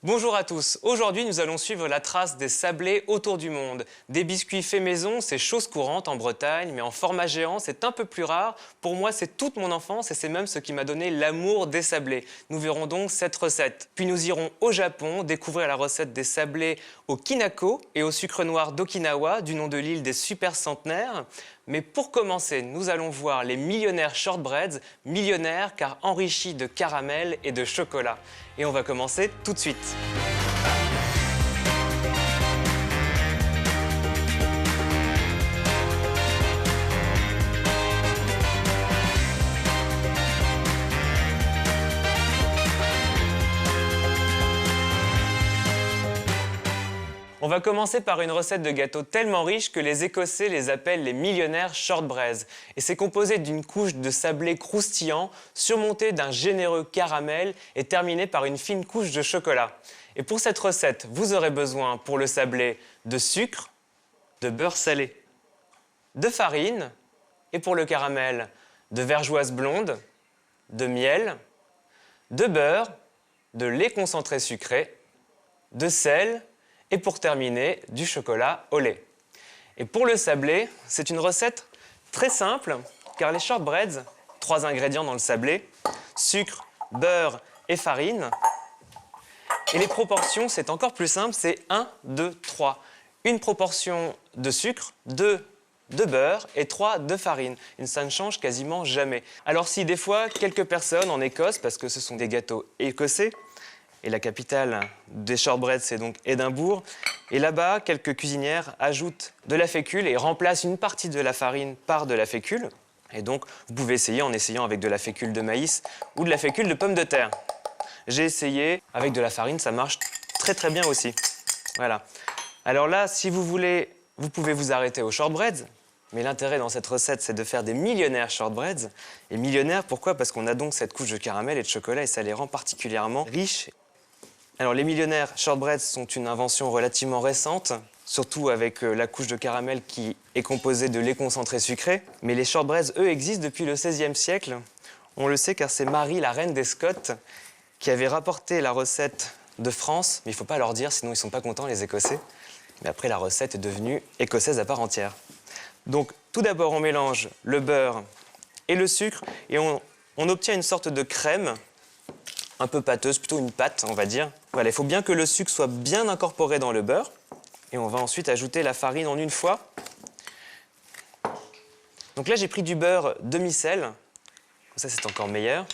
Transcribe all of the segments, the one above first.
Bonjour à tous, aujourd'hui nous allons suivre la trace des sablés autour du monde. Des biscuits faits maison, c'est chose courante en Bretagne, mais en format géant c'est un peu plus rare. Pour moi c'est toute mon enfance et c'est même ce qui m'a donné l'amour des sablés. Nous verrons donc cette recette. Puis nous irons au Japon découvrir la recette des sablés au kinako et au sucre noir d'Okinawa, du nom de l'île des super centenaires. Mais pour commencer, nous allons voir les millionnaires shortbreads, millionnaires car enrichis de caramel et de chocolat. Et on va commencer tout de suite. On va commencer par une recette de gâteau tellement riche que les Écossais les appellent les millionnaires shortbreads. Et c'est composé d'une couche de sablé croustillant, surmontée d'un généreux caramel et terminé par une fine couche de chocolat. Et pour cette recette, vous aurez besoin pour le sablé de sucre, de beurre salé, de farine et pour le caramel, de vergeoise blonde, de miel, de beurre, de lait concentré sucré, de sel, et pour terminer, du chocolat au lait. Et pour le sablé, c'est une recette très simple, car les shortbreads, 3 ingrédients dans le sablé, sucre, beurre et farine. Et les proportions, c'est encore plus simple, c'est 1, 2, 3. Une proportion de sucre, 2 de beurre et 3 de farine. Et ça ne change quasiment jamais. Alors si des fois, quelques personnes en Écosse, parce que ce sont des gâteaux écossais, et la capitale des shortbreads, c'est donc Édimbourg. Et là-bas, quelques cuisinières ajoutent de la fécule et remplacent une partie de la farine par de la fécule. Et donc, vous pouvez essayer en essayant avec de la fécule de maïs ou de la fécule de pommes de terre. J'ai essayé avec de la farine, ça marche très bien aussi. Voilà. Alors là, si vous voulez, vous pouvez vous arrêter aux shortbreads. Mais l'intérêt dans cette recette, c'est de faire des millionnaires shortbreads. Et millionnaires, pourquoi? Parce qu'on a donc cette couche de caramel et de chocolat et ça les rend particulièrement riches. Alors, les millionnaires shortbreads sont une invention relativement récente, surtout avec la couche de caramel qui est composée de lait concentré sucré. Mais les shortbreads, eux, existent depuis le XVIe siècle. On le sait car c'est Marie, la reine des Scots, qui avait rapporté la recette de France. Mais il ne faut pas leur dire, sinon ils ne sont pas contents, les Écossais. Mais après, la recette est devenue écossaise à part entière. Donc, tout d'abord, on mélange le beurre et le sucre et on obtient une sorte de crème un peu pâteuse, plutôt une pâte, on va dire. Voilà, il faut bien que le sucre soit bien incorporé dans le beurre. Et on va ensuite ajouter la farine en une fois. Donc là, j'ai pris du beurre demi-sel. Comme ça, c'est encore meilleur.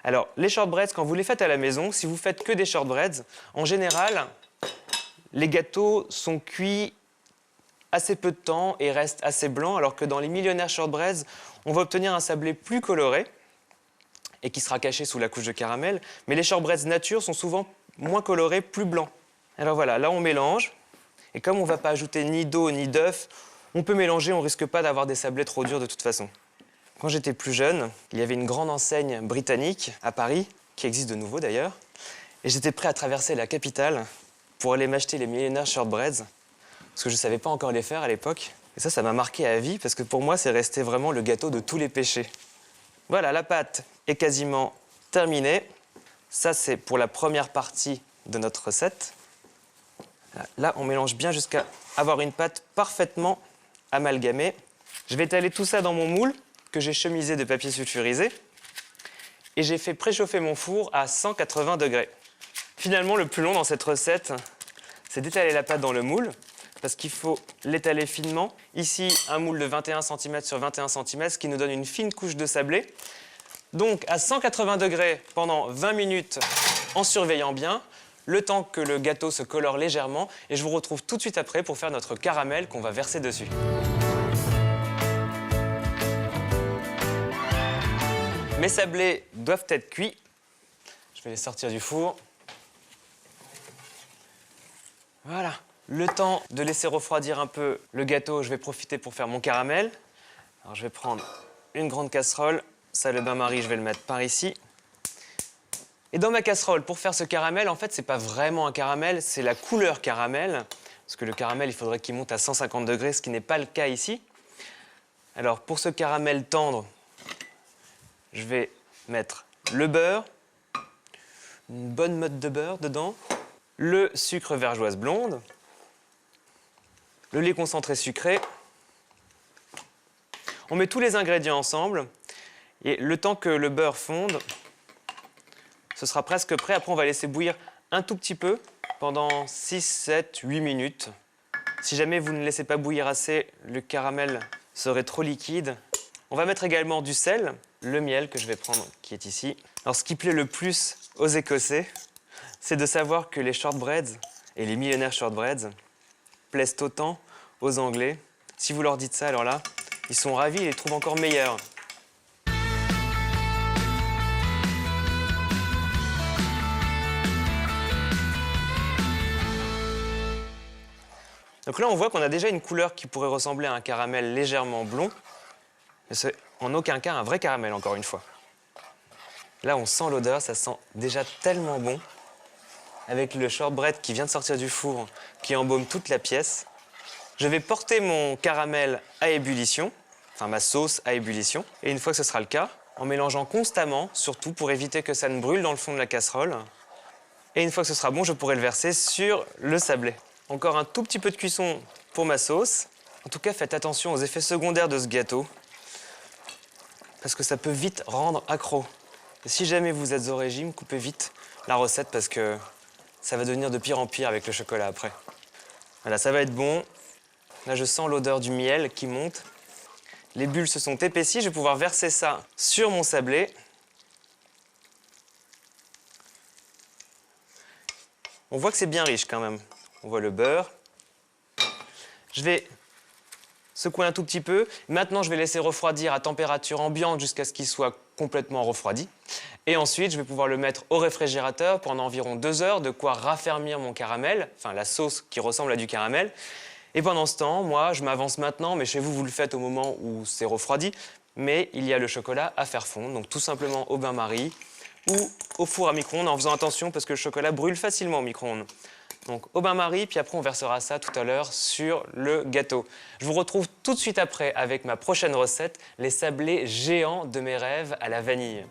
Alors, les shortbreads, quand vous les faites à la maison, si vous faites que des shortbreads, en général, les gâteaux sont cuits assez peu de temps et restent assez blancs, alors que dans les millionnaires shortbreads, on va obtenir un sablé plus coloré et qui sera caché sous la couche de caramel. Mais les shortbreads nature sont souvent moins colorés, plus blancs. Alors voilà, là on mélange. Et comme on ne va pas ajouter ni d'eau ni d'œuf, on peut mélanger, on ne risque pas d'avoir des sablés trop durs de toute façon. Quand j'étais plus jeune, il y avait une grande enseigne britannique à Paris, qui existe de nouveau d'ailleurs. Et j'étais prêt à traverser la capitale pour aller m'acheter les millionnaires shortbreads, parce que je ne savais pas encore les faire à l'époque. Et ça m'a marqué à vie, parce que pour moi, c'est resté vraiment le gâteau de tous les péchés. Voilà, la pâte est quasiment terminée. Ça, c'est pour la première partie de notre recette. Là, on mélange bien jusqu'à avoir une pâte parfaitement amalgamée. Je vais étaler tout ça dans mon moule que j'ai chemisé de papier sulfurisé. Et j'ai fait préchauffer mon four à 180 degrés. Finalement, le plus long dans cette recette, c'est d'étaler la pâte dans le moule, parce qu'il faut l'étaler finement. Ici, un moule de 21 cm sur 21 cm, ce qui nous donne une fine couche de sablé. Donc, à 180 degrés pendant 20 minutes, en surveillant bien, le temps que le gâteau se colore légèrement. Et je vous retrouve tout de suite après pour faire notre caramel qu'on va verser dessus. Mes sablés doivent être cuits. Je vais les sortir du four. Voilà. Le temps de laisser refroidir un peu le gâteau, je vais profiter pour faire mon caramel. Alors je vais prendre une grande casserole. Ça, le bain-marie, je vais le mettre par ici. Et dans ma casserole, pour faire ce caramel, en fait, c'est pas vraiment un caramel, c'est la couleur caramel. Parce que le caramel, il faudrait qu'il monte à 150 degrés, ce qui n'est pas le cas ici. Alors, pour ce caramel tendre, je vais mettre le beurre, une bonne motte de beurre dedans, le sucre vergeoise blonde, le lait concentré sucré. On met tous les ingrédients ensemble et le temps que le beurre fonde, ce sera presque prêt. Après, on va laisser bouillir un tout petit peu pendant 6, 7, 8 minutes. Si jamais vous ne laissez pas bouillir assez, le caramel serait trop liquide. On va mettre également du sel, le miel que je vais prendre qui est ici. Alors ce qui plaît le plus aux Écossais, c'est de savoir que les shortbreads et les millionnaires shortbreads plaisent autant aux Anglais. Si vous leur dites ça, alors là, ils sont ravis, ils les trouvent encore meilleurs. Donc là, on voit qu'on a déjà une couleur qui pourrait ressembler à un caramel légèrement blond. Mais c'est en aucun cas un vrai caramel, encore une fois. Là, on sent l'odeur, ça sent déjà tellement bon. Avec le shortbread qui vient de sortir du four, qui embaume toute la pièce. Je vais porter mon caramel à ébullition, enfin ma sauce à ébullition. Et une fois que ce sera le cas, en mélangeant constamment, surtout pour éviter que ça ne brûle dans le fond de la casserole. Et une fois que ce sera bon, je pourrai le verser sur le sablé. Encore un tout petit peu de cuisson pour ma sauce. En tout cas, faites attention aux effets secondaires de ce gâteau, parce que ça peut vite rendre accro. Et si jamais vous êtes au régime, coupez vite la recette parce que ça va devenir de pire en pire avec le chocolat après. Voilà, ça va être bon. Là, je sens l'odeur du miel qui monte. Les bulles se sont épaissies. Je vais pouvoir verser ça sur mon sablé. On voit que c'est bien riche quand même. On voit le beurre. Je vais secouer un tout petit peu. Maintenant, je vais laisser refroidir à température ambiante jusqu'à ce qu'il soit complètement refroidi. Et ensuite, je vais pouvoir le mettre au réfrigérateur pendant environ 2 heures, de quoi raffermir mon caramel, enfin la sauce qui ressemble à du caramel. Et pendant ce temps, moi, je m'avance maintenant, mais chez vous, vous le faites au moment où c'est refroidi. Mais il y a le chocolat à faire fondre, donc tout simplement au bain-marie ou au four à micro-ondes, en faisant attention parce que le chocolat brûle facilement au micro-ondes. Donc au bain-marie, puis après on versera ça tout à l'heure sur le gâteau. Je vous retrouve tout de suite après avec ma prochaine recette, les sablés géants de mes rêves à la vanille.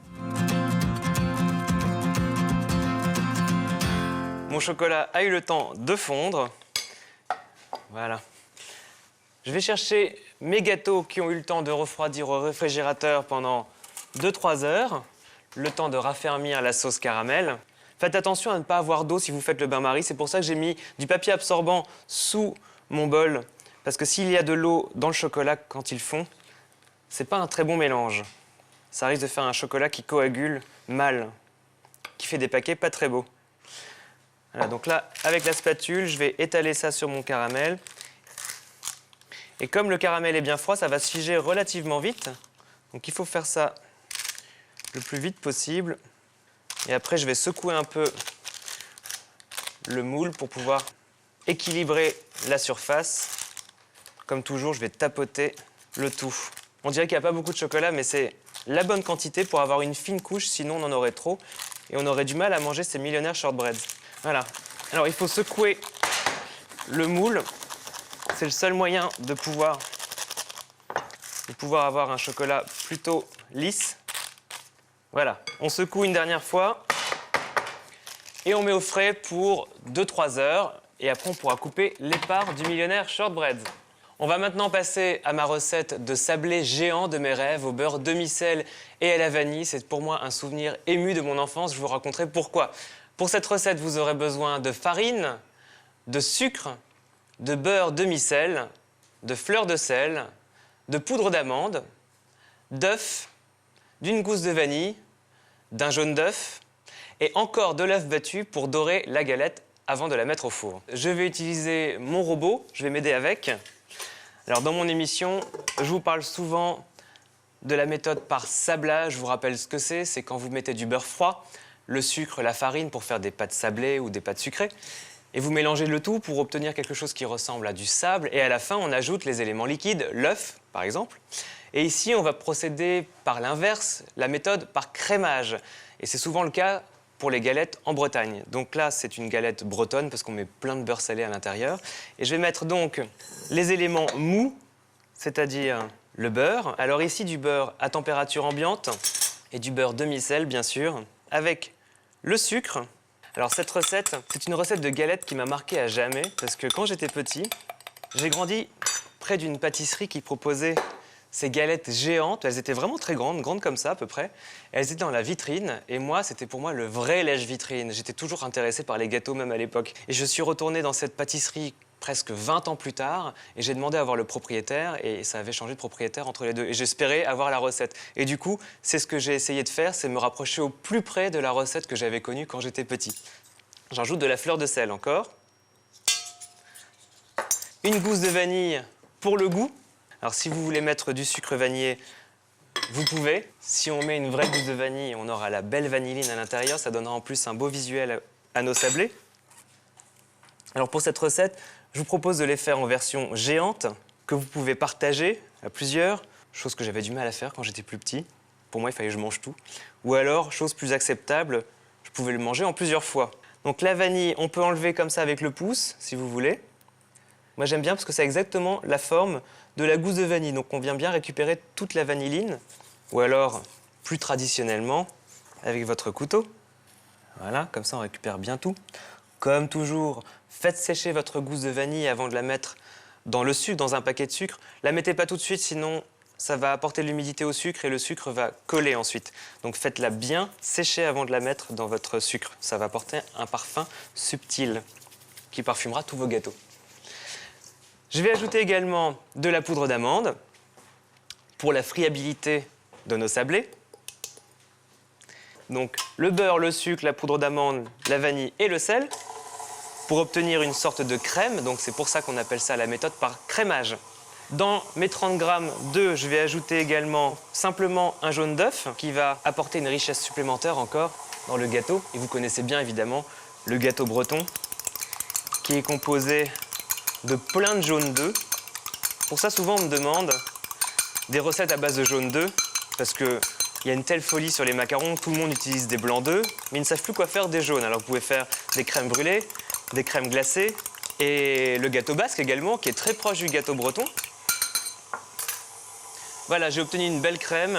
Mon chocolat a eu le temps de fondre. Voilà. Je vais chercher mes gâteaux qui ont eu le temps de refroidir au réfrigérateur pendant 2-3 heures, le temps de raffermir la sauce caramel. Faites attention à ne pas avoir d'eau si vous faites le bain-marie. C'est pour ça que j'ai mis du papier absorbant sous mon bol. Parce que s'il y a de l'eau dans le chocolat quand il fond, c'est pas un très bon mélange. Ça risque de faire un chocolat qui coagule mal, qui fait des paquets pas très beaux. Voilà, donc là, avec la spatule, je vais étaler ça sur mon caramel. Et comme le caramel est bien froid, ça va se figer relativement vite. Donc il faut faire ça le plus vite possible. Et après, je vais secouer un peu le moule pour pouvoir équilibrer la surface. Comme toujours, je vais tapoter le tout. On dirait qu'il n'y a pas beaucoup de chocolat, mais c'est la bonne quantité pour avoir une fine couche, sinon on en aurait trop. Et on aurait du mal à manger ces millionnaires shortbreads. Voilà. Alors, il faut secouer le moule. C'est le seul moyen de pouvoir avoir un chocolat plutôt lisse. Voilà, on secoue une dernière fois et on met au frais pour 2-3 heures. Et après, on pourra couper les parts du millionnaire shortbread. On va maintenant passer à ma recette de sablé géant de mes rêves au beurre demi-sel et à la vanille. C'est pour moi un souvenir ému de mon enfance. Je vous raconterai pourquoi. Pour cette recette, vous aurez besoin de farine, de sucre, de beurre demi-sel, de fleur de sel, de poudre d'amande, d'œufs, d'une gousse de vanille, d'un jaune d'œuf et encore de l'œuf battu pour dorer la galette avant de la mettre au four. Je vais utiliser mon robot, je vais m'aider avec. Alors dans mon émission, je vous parle souvent de la méthode par sablage. Je vous rappelle ce que c'est quand vous mettez du beurre froid, le sucre, la farine pour faire des pâtes sablées ou des pâtes sucrées. Et vous mélangez le tout pour obtenir quelque chose qui ressemble à du sable. Et à la fin, on ajoute les éléments liquides, l'œuf par exemple. Et ici, on va procéder par l'inverse, la méthode par crémage. Et c'est souvent le cas pour les galettes en Bretagne. Donc là, c'est une galette bretonne parce qu'on met plein de beurre salé à l'intérieur. Et je vais mettre donc les éléments mous, c'est-à-dire le beurre. Alors ici, du beurre à température ambiante et du beurre demi-sel, bien sûr, avec le sucre. Alors cette recette, c'est une recette de galette qui m'a marqué à jamais parce que quand j'étais petit, j'ai grandi près d'une pâtisserie qui proposait ces galettes géantes. Elles étaient vraiment très grandes, grandes comme ça à peu près. Elles étaient dans la vitrine et moi, c'était pour moi le vrai lèche-vitrine. J'étais toujours intéressé par les gâteaux même à l'époque. Et je suis retourné dans cette pâtisserie presque 20 ans plus tard et j'ai demandé à voir le propriétaire et ça avait changé de propriétaire entre les deux. Et j'espérais avoir la recette. Et du coup, c'est ce que j'ai essayé de faire, c'est me rapprocher au plus près de la recette que j'avais connue quand j'étais petit. J'ajoute de la fleur de sel encore. Une gousse de vanille pour le goût. Alors si vous voulez mettre du sucre vanillé, vous pouvez. Si on met une vraie gousse de vanille, on aura la belle vanilline à l'intérieur. Ça donnera en plus un beau visuel à nos sablés. Alors pour cette recette, je vous propose de les faire en version géante, que vous pouvez partager à plusieurs, chose que j'avais du mal à faire quand j'étais plus petit. Pour moi, il fallait que je mange tout. Ou alors, chose plus acceptable, je pouvais le manger en plusieurs fois. Donc la vanille, on peut enlever comme ça avec le pouce, si vous voulez. Moi, j'aime bien parce que c'est exactement la forme de la gousse de vanille. Donc on vient bien récupérer toute la vanilline. Ou alors, plus traditionnellement, avec votre couteau. Voilà, comme ça on récupère bien tout. Comme toujours, faites sécher votre gousse de vanille avant de la mettre dans le sucre, dans un paquet de sucre. La mettez pas tout de suite, sinon ça va apporter de l'humidité au sucre et le sucre va coller ensuite. Donc faites-la bien sécher avant de la mettre dans votre sucre. Ça va apporter un parfum subtil qui parfumera tous vos gâteaux. Je vais ajouter également de la poudre d'amande pour la friabilité de nos sablés. Donc le beurre, le sucre, la poudre d'amande, la vanille et le sel pour obtenir une sorte de crème. Donc c'est pour ça qu'on appelle ça la méthode par crémage. Dans mes 30 grammes d'œufs, je vais ajouter également simplement un jaune d'œuf qui va apporter une richesse supplémentaire encore dans le gâteau. Et vous connaissez bien évidemment le gâteau breton qui est composé de plein de jaunes d'œufs. Pour ça, souvent, on me demande des recettes à base de jaune d'œufs parce qu'il y a une telle folie sur les macarons, tout le monde utilise des blancs d'œufs, mais ils ne savent plus quoi faire des jaunes. Alors vous pouvez faire des crèmes brûlées, des crèmes glacées et le gâteau basque également, qui est très proche du gâteau breton. Voilà, j'ai obtenu une belle crème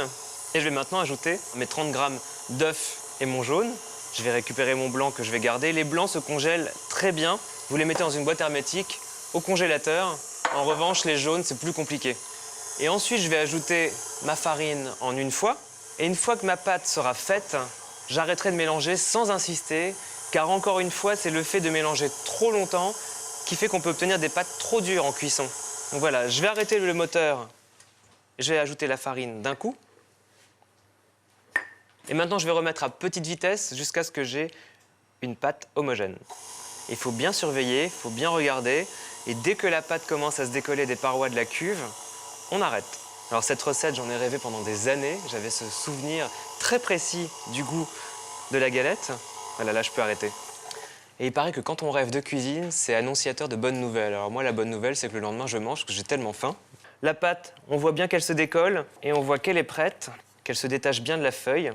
et je vais maintenant ajouter mes 30 grammes d'œufs et mon jaune. Je vais récupérer mon blanc que je vais garder. Les blancs se congèlent très bien. Vous les mettez dans une boîte hermétique au congélateur. En revanche, les jaunes, c'est plus compliqué. Et ensuite, je vais ajouter ma farine en une fois. Et une fois que ma pâte sera faite, j'arrêterai de mélanger sans insister, car encore une fois, c'est le fait de mélanger trop longtemps qui fait qu'on peut obtenir des pâtes trop dures en cuisson. Donc voilà, je vais arrêter le moteur. Je vais ajouter la farine d'un coup. Et maintenant, je vais remettre à petite vitesse jusqu'à ce que j'ai une pâte homogène. Il faut bien surveiller, il faut bien regarder. Et dès que la pâte commence à se décoller des parois de la cuve, on arrête. Alors cette recette, j'en ai rêvé pendant des années. J'avais ce souvenir très précis du goût de la galette. Voilà, là, je peux arrêter. Et il paraît que quand on rêve de cuisine, c'est annonciateur de bonnes nouvelles. Alors moi, la bonne nouvelle, c'est que le lendemain, je mange parce que j'ai tellement faim. La pâte, on voit bien qu'elle se décolle et on voit qu'elle est prête, qu'elle se détache bien de la feuille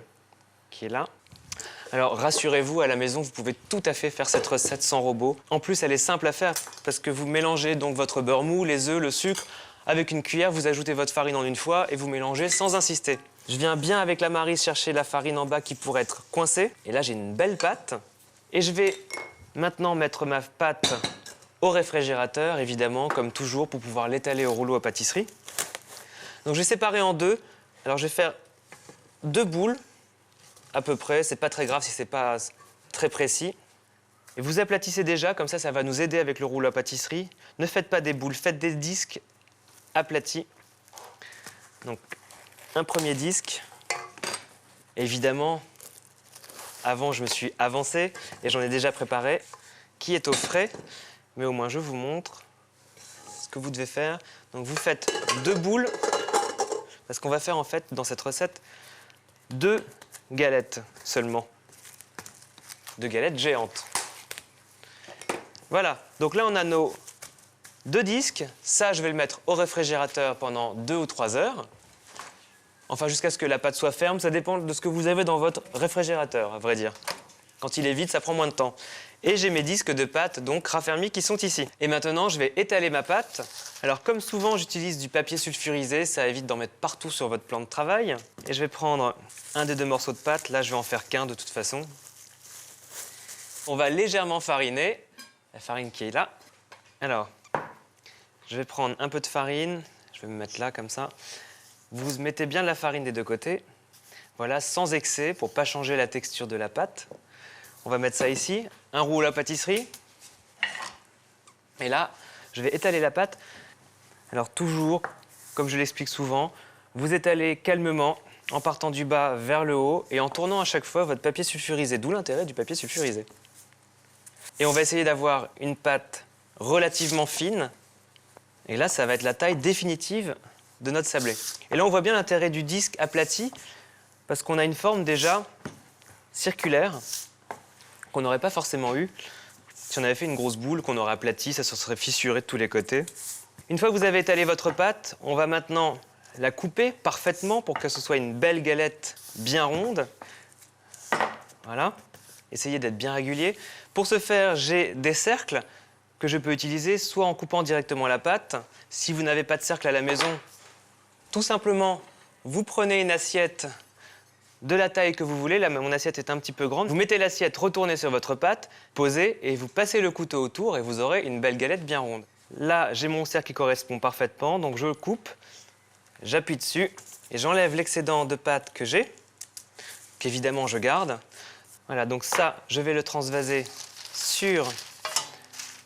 qui est là. Alors rassurez-vous, à la maison, vous pouvez tout à fait faire cette recette sans robot. En plus, elle est simple à faire parce que vous mélangez donc votre beurre mou, les œufs, le sucre. Avec une cuillère, vous ajoutez votre farine en une fois et vous mélangez sans insister. Je viens bien avec la maryse chercher la farine en bas qui pourrait être coincée. Et là, j'ai une belle pâte. Et je vais maintenant mettre ma pâte au réfrigérateur, évidemment, comme toujours, pour pouvoir l'étaler au rouleau à pâtisserie. Donc je vais séparer en deux. Alors je vais faire 2 boules, à peu près. C'est pas très grave si c'est pas très précis. Et vous aplatissez déjà, comme ça va nous aider avec le rouleau à pâtisserie. Ne faites pas des boules, faites des disques aplatis. Donc un premier disque. Évidemment, avant je me suis avancé et j'en ai déjà préparé, qui est au frais. Mais au moins je vous montre ce que vous devez faire. Donc vous faites 2 boules, parce qu'on va faire en fait dans cette recette 2 galettes seulement. 2 galettes géantes. Voilà, donc là on a nos 2 disques. Ça, je vais le mettre au réfrigérateur pendant 2 ou 3 heures. Enfin, jusqu'à ce que la pâte soit ferme. Ça dépend de ce que vous avez dans votre réfrigérateur, à vrai dire. Quand il est vide, ça prend moins de temps. Et j'ai mes disques de pâte, donc raffermis, qui sont ici. Et maintenant, je vais étaler ma pâte. Alors, comme souvent, j'utilise du papier sulfurisé. Ça évite d'en mettre partout sur votre plan de travail. Et je vais prendre un des 2 morceaux de pâte. Là, je vais en faire qu'un, de toute façon. On va légèrement fariner, la farine qui est là. Alors, je vais prendre un peu de farine, je vais me mettre là comme ça. Vous mettez bien de la farine des deux côtés. Voilà, sans excès pour ne pas changer la texture de la pâte. On va mettre ça ici, un rouleau à pâtisserie. Et là, je vais étaler la pâte. Alors toujours, comme je l'explique souvent, vous étalez calmement en partant du bas vers le haut et en tournant à chaque fois votre papier sulfurisé, d'où l'intérêt du papier sulfurisé. Et on va essayer d'avoir une pâte relativement fine. Et là, ça va être la taille définitive de notre sablé. Et là, on voit bien l'intérêt du disque aplati parce qu'on a une forme déjà circulaire qu'on n'aurait pas forcément eu si on avait fait une grosse boule qu'on aurait aplatie, ça se serait fissuré de tous les côtés. Une fois que vous avez étalé votre pâte, on va maintenant la couper parfaitement pour que ce soit une belle galette bien ronde. Voilà. Essayez d'être bien régulier. Pour ce faire, j'ai des cercles que je peux utiliser soit en coupant directement la pâte. Si vous n'avez pas de cercle à la maison, tout simplement, vous prenez une assiette de la taille que vous voulez. Là, mon assiette est un petit peu grande. Vous mettez l'assiette retournée sur votre pâte, posez et vous passez le couteau autour et vous aurez une belle galette bien ronde. Là, j'ai mon cercle qui correspond parfaitement, donc je coupe, j'appuie dessus et j'enlève l'excédent de pâte que j'ai, qu'évidemment je garde. Voilà, donc ça, je vais le transvaser sur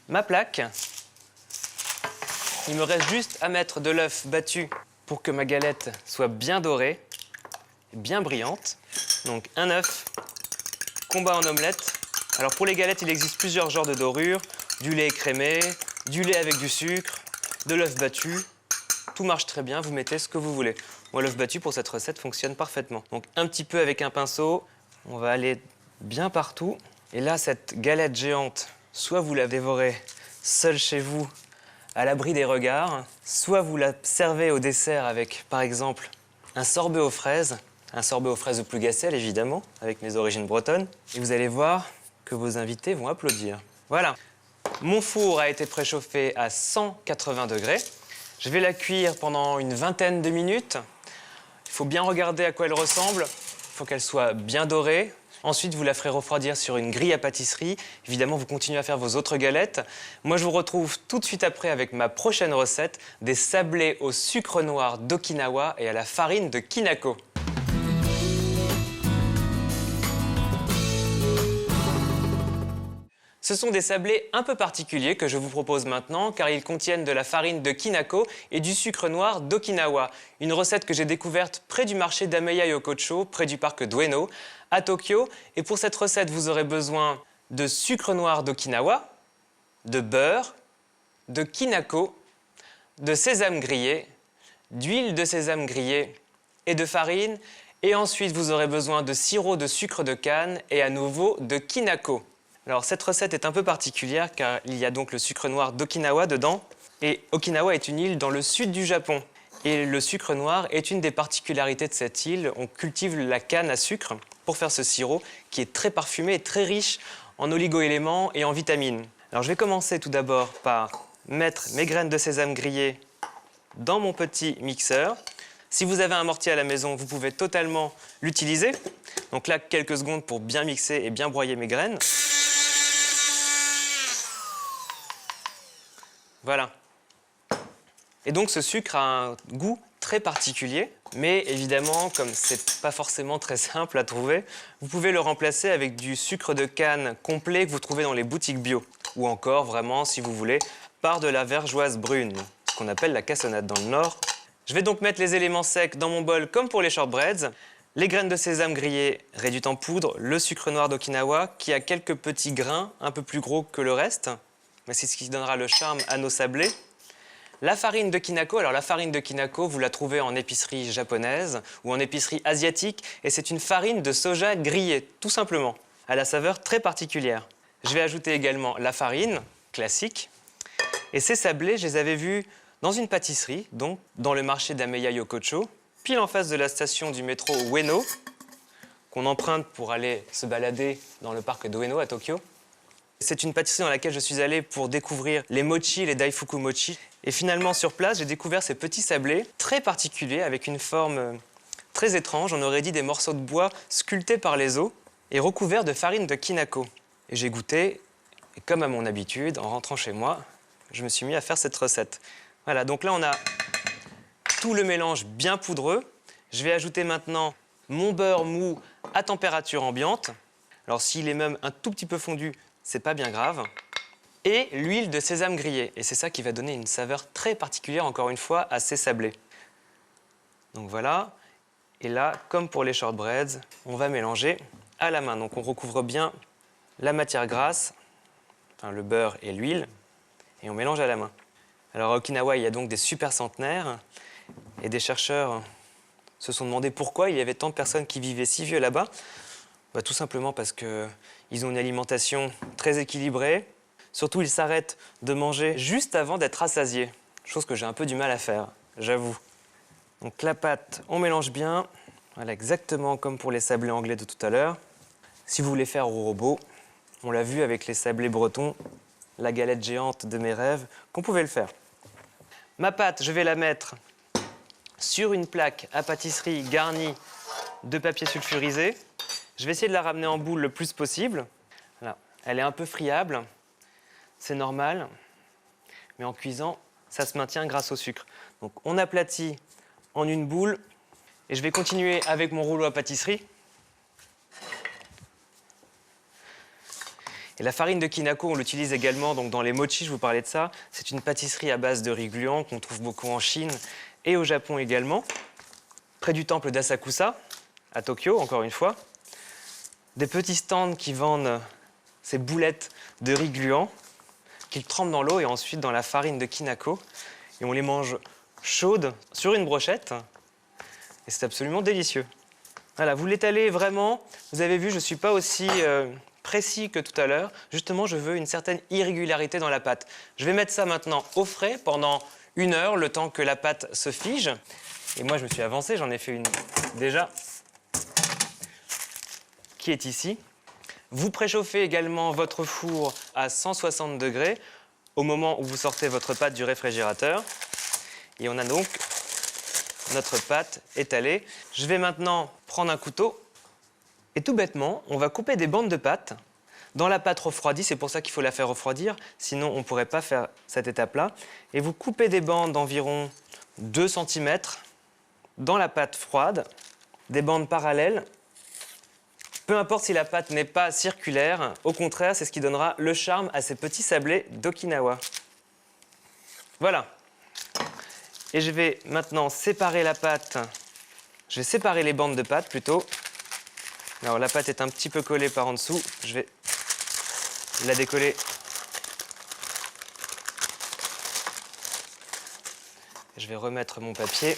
ma plaque. Il me reste juste à mettre de l'œuf battu pour que ma galette soit bien dorée, bien brillante. Donc un œuf qu'on bat en omelette. Alors pour les galettes, il existe plusieurs genres de dorure, du lait écrémé, du lait avec du sucre, de l'œuf battu. Tout marche très bien, vous mettez ce que vous voulez. Moi, l'œuf battu pour cette recette fonctionne parfaitement. Donc un petit peu avec un pinceau, on va aller bien partout. Et là, cette galette géante, soit vous la dévorez seule chez vous, à l'abri des regards, soit vous la servez au dessert avec, par exemple, un sorbet aux fraises au plus gacel, évidemment, avec mes origines bretonnes. Et vous allez voir que vos invités vont applaudir. Voilà. Mon four a été préchauffé à 180 degrés. Je vais la cuire pendant une vingtaine de minutes. Il faut bien regarder à quoi elle ressemble. Il faut qu'elle soit bien dorée. Ensuite, vous la ferez refroidir sur une grille à pâtisserie. Évidemment, vous continuez à faire vos autres galettes. Moi, je vous retrouve tout de suite après avec ma prochaine recette, des sablés au sucre noir d'Okinawa et à la farine de Kinako. Ce sont des sablés un peu particuliers que je vous propose maintenant car ils contiennent de la farine de Kinako et du sucre noir d'Okinawa. Une recette que j'ai découverte près du marché d'Ameya Yokocho, près du parc d'Ueno, à Tokyo. Et pour cette recette, vous aurez besoin de sucre noir d'Okinawa, de beurre, de Kinako, de sésame grillé, d'huile de sésame grillée et de farine. Et ensuite, vous aurez besoin de sirop de sucre de canne et à nouveau de Kinako. Alors cette recette est un peu particulière car il y a donc le sucre noir d'Okinawa dedans. Et Okinawa est une île dans le sud du Japon. Et le sucre noir est une des particularités de cette île. On cultive la canne à sucre pour faire ce sirop qui est très parfumé et très riche en oligo-éléments et en vitamines. Alors je vais commencer tout d'abord par mettre mes graines de sésame grillées dans mon petit mixeur. Si vous avez un mortier à la maison, vous pouvez totalement l'utiliser. Donc là, quelques secondes pour bien mixer et bien broyer mes graines. Voilà. Et donc ce sucre a un goût très particulier, mais évidemment, comme c'est pas forcément très simple à trouver, vous pouvez le remplacer avec du sucre de canne complet que vous trouvez dans les boutiques bio. Ou encore, vraiment, si vous voulez, par de la vergeoise brune, ce qu'on appelle la cassonade dans le Nord. Je vais donc mettre les éléments secs dans mon bol comme pour les shortbreads. Les graines de sésame grillées réduites en poudre, le sucre noir d'Okinawa qui a quelques petits grains un peu plus gros que le reste, mais c'est ce qui donnera le charme à nos sablés. La farine de Kinako, alors la farine de Kinako, vous la trouvez en épicerie japonaise ou en épicerie asiatique et c'est une farine de soja grillée, tout simplement, à la saveur très particulière. Je vais ajouter également la farine, classique, et ces sablés, je les avais vus dans une pâtisserie, donc dans le marché d'Ameya Yokocho, pile en face de la station du métro Ueno, qu'on emprunte pour aller se balader dans le parc d'Ueno à Tokyo. C'est une pâtisserie dans laquelle je suis allé pour découvrir les mochi, les daifuku mochi. Et finalement, sur place, j'ai découvert ces petits sablés très particuliers, avec une forme très étrange. On aurait dit des morceaux de bois sculptés par les os et recouverts de farine de Kinako. Et j'ai goûté, et comme à mon habitude, en rentrant chez moi, je me suis mis à faire cette recette. Voilà, donc là on a tout le mélange bien poudreux. Je vais ajouter maintenant mon beurre mou à température ambiante. Alors s'il est même un tout petit peu fondu, c'est pas bien grave. Et l'huile de sésame grillée. Et c'est ça qui va donner une saveur très particulière, encore une fois, à ces sablés. Donc voilà. Et là, comme pour les shortbreads, on va mélanger à la main. Donc on recouvre bien la matière grasse, enfin le beurre et l'huile, et on mélange à la main. Alors à Okinawa, il y a donc des super centenaires, et des chercheurs se sont demandé pourquoi il y avait tant de personnes qui vivaient si vieux là-bas. Bah, tout simplement parce qu'ils ont une alimentation très équilibrée. Surtout, ils s'arrêtent de manger juste avant d'être rassasiés, chose que j'ai un peu du mal à faire, j'avoue. Donc la pâte, on mélange bien, voilà, exactement comme pour les sablés anglais de tout à l'heure. Si vous voulez faire au robot, on l'a vu avec les sablés bretons, la galette géante de mes rêves, qu'on pouvait le faire. Ma pâte, je vais la mettre sur une plaque à pâtisserie garnie de papier sulfurisé. Je vais essayer de la ramener en boule le plus possible. Voilà. Elle est un peu friable, c'est normal, mais en cuisant, ça se maintient grâce au sucre. Donc on aplatit en une boule et je vais continuer avec mon rouleau à pâtisserie. Et la farine de Kinako, on l'utilise également donc dans les mochis, je vous parlais de ça. C'est une pâtisserie à base de riz gluant qu'on trouve beaucoup en Chine et au Japon également. Près du temple d'Asakusa, à Tokyo, encore une fois. Des petits stands qui vendent ces boulettes de riz gluant qu'ils trempent dans l'eau et ensuite dans la farine de Kinako. Et on les mange chaudes sur une brochette. Et c'est absolument délicieux. Voilà, vous l'étalez vraiment. Vous avez vu, je ne suis pas aussi précis que tout à l'heure. Justement, je veux une certaine irrégularité dans la pâte. Je vais mettre ça maintenant au frais pendant 1 heure, le temps que la pâte se fige. Et moi, je me suis avancé, j'en ai fait une déjà qui est ici. Vous préchauffez également votre four à 160 degrés au moment où vous sortez votre pâte du réfrigérateur. Et on a donc notre pâte étalée. Je vais maintenant prendre un couteau et tout bêtement, on va couper des bandes de pâte dans la pâte refroidie. C'est pour ça qu'il faut la faire refroidir, sinon on ne pourrait pas faire cette étape-là. Et vous coupez des bandes d'environ 2 cm dans la pâte froide, des bandes parallèles. Peu importe si la pâte n'est pas circulaire, au contraire, c'est ce qui donnera le charme à ces petits sablés d'Okinawa. Voilà. Et je vais maintenant séparer la pâte. Je vais séparer les bandes de pâte plutôt. Alors la pâte est un petit peu collée par en dessous. Je vais la décoller. Je vais remettre mon papier.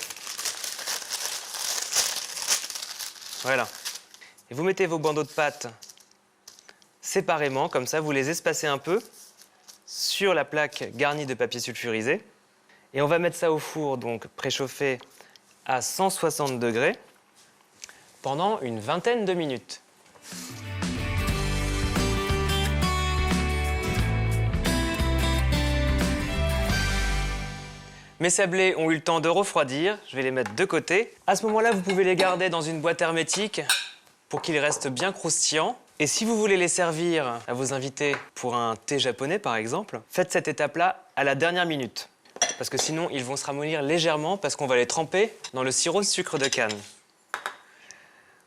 Voilà. Et vous mettez vos bandeaux de pâte séparément, comme ça, vous les espacez un peu sur la plaque garnie de papier sulfurisé. Et on va mettre ça au four, donc préchauffé à 160 degrés pendant une vingtaine de minutes. Mes sablés ont eu le temps de refroidir, je vais les mettre de côté. À ce moment-là, vous pouvez les garder dans une boîte hermétique pour qu'ils restent bien croustillants. Et si vous voulez les servir à vos invités pour un thé japonais, par exemple, faites cette étape-là à la dernière minute. Parce que sinon, ils vont se ramollir légèrement parce qu'on va les tremper dans le sirop de sucre de canne.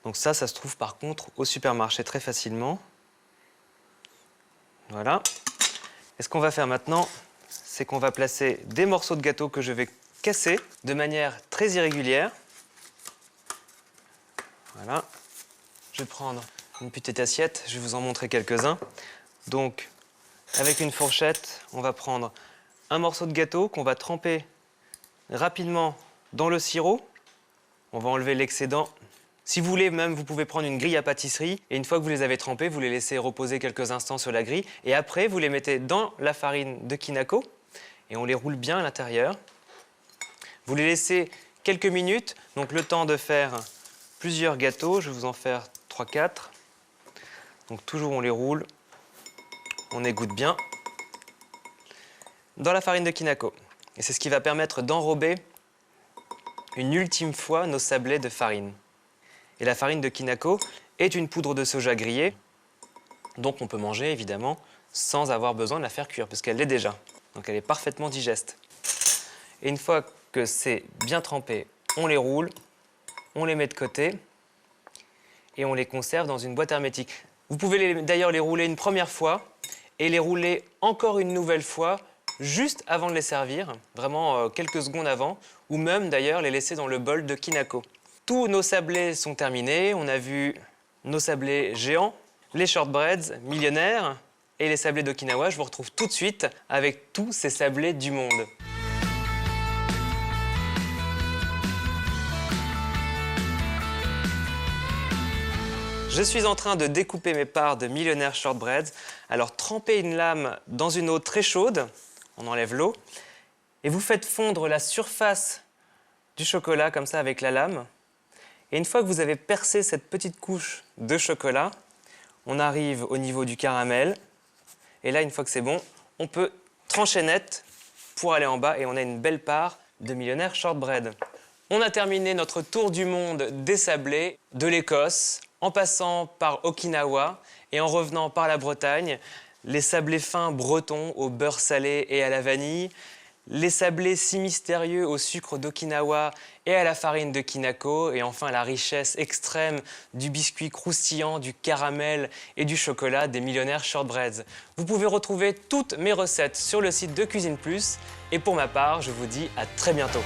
Donc ça se trouve par contre au supermarché très facilement. Voilà. Et ce qu'on va faire maintenant, c'est qu'on va placer des morceaux de gâteau que je vais casser de manière très irrégulière. Voilà. Je vais prendre une petite assiette, je vais vous en montrer quelques-uns. Donc, avec une fourchette, on va prendre un morceau de gâteau qu'on va tremper rapidement dans le sirop. On va enlever l'excédent. Si vous voulez même, vous pouvez prendre une grille à pâtisserie et une fois que vous les avez trempés, vous les laissez reposer quelques instants sur la grille et après, vous les mettez dans la farine de Kinako et on les roule bien à l'intérieur. Vous les laissez quelques minutes, donc le temps de faire plusieurs gâteaux. Je vais vous en faire 3-4. Donc toujours on les roule, on égoutte bien dans la farine de Kinako. Et c'est ce qui va permettre d'enrober une ultime fois nos sablés de farine. Et la farine de Kinako est une poudre de soja grillée. Donc on peut manger évidemment sans avoir besoin de la faire cuire, parce qu'elle l'est déjà. Donc elle est parfaitement digeste. Et une fois que c'est bien trempé, on les roule, on les met de côté et on les conserve dans une boîte hermétique. Vous pouvez d'ailleurs les rouler une première fois et les rouler encore une nouvelle fois juste avant de les servir, vraiment quelques secondes avant, ou même d'ailleurs les laisser dans le bol de Kinako. Tous nos sablés sont terminés, on a vu nos sablés géants, les shortbreads millionnaires et les sablés d'Okinawa. Je vous retrouve tout de suite avec tous ces sablés du monde. Je suis en train de découper mes parts de millionnaire shortbreads. Alors trempez une lame dans une eau très chaude, on enlève l'eau, et vous faites fondre la surface du chocolat comme ça avec la lame. Et une fois que vous avez percé cette petite couche de chocolat, on arrive au niveau du caramel. Et là, une fois que c'est bon, on peut trancher net pour aller en bas et on a une belle part de millionnaire shortbread. On a terminé notre tour du monde des sablés, de l'Écosse, en passant par Okinawa et en revenant par la Bretagne, les sablés fins bretons au beurre salé et à la vanille, les sablés si mystérieux au sucre d'Okinawa et à la farine de Kinako, et enfin la richesse extrême du biscuit croustillant, du caramel et du chocolat des millionnaires shortbreads. Vous pouvez retrouver toutes mes recettes sur le site de Cuisine Plus, et pour ma part, je vous dis à très bientôt.